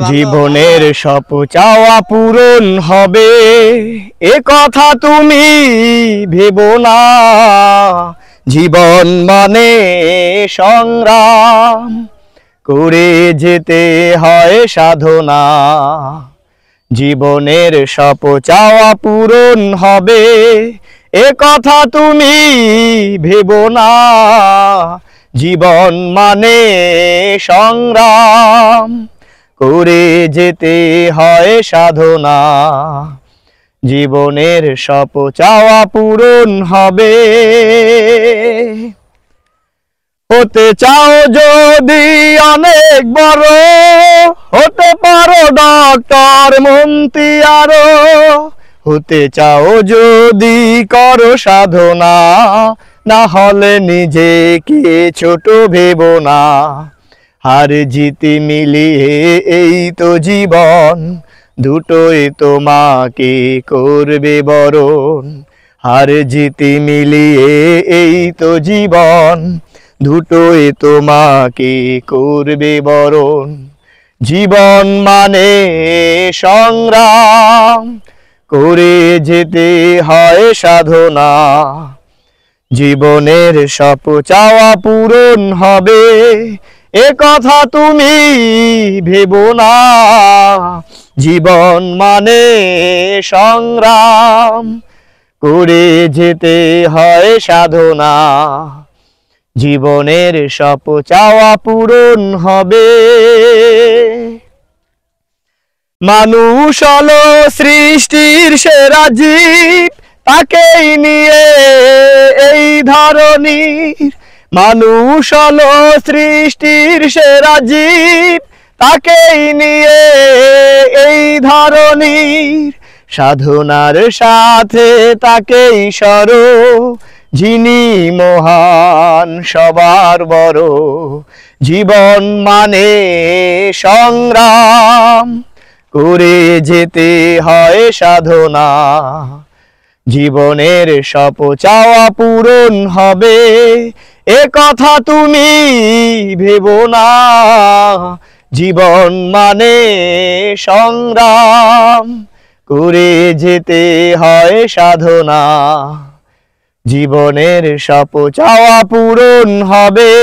জীবনের সব চাওয়া পূরণ হবে, এ কথা তুমি ভেবো না। জীবন মানে সংগ্রাম, করে যেতে হয় সাধনা। জীবনের সব চাওয়া পূরণ হবে, এ কথা তুমি ভেবো না। জীবন মানে সংগ্রাম, করে যেতে হয় সাধনা। জীবনের সব চাওয়া পূরণ হবে। হতে চাও যদি অনেক বড়, হতে পারো ডক্টর, মন্ত্রী আরো। হতে চাও যদি করো সাধনা, না হলে নিজেকে ছোট ভেবো না। হার জিত মিলিয়ে এই তো জীবন, দুটোই তোমাকে করবে বরণ। হার জিত মিলিয়ে এই তো জীবন, দুটোই তোমাকে করবে বরণ। জীবন মানে সংগ্রাম, করে যেতে হয় সাধনা। জীবনের সব চাওয়া পূরণ হবে, এ কথা তুমি ভেবো না। জীবন মানে সংগ্রাম, করে যেতে হয় সাধনা। জীবনের সব চাওয়া পূরণ হবে। মানুষ হলো সৃষ্টির সেরা জীব, তাকেই নিয়ে এই ধরনীর। মানুষ হলো সৃষ্টির সেরা জীব, তাকেই নিয়ে এই ধরনীর। সাধনার সাথে তাকেই সরো, যিনি মহান সবার বড়। জীবন মানে সংগ্রাম, করে যেতে হয় সাধনা। জীবনের সব চাওয়া পূরণ হবে, এ কথা তুমি ভেবো না। জীবন মানে সংগ্রাম, করে যেতে হয় সাধনা। জীবনের সব চাওয়া পূরণ হবে।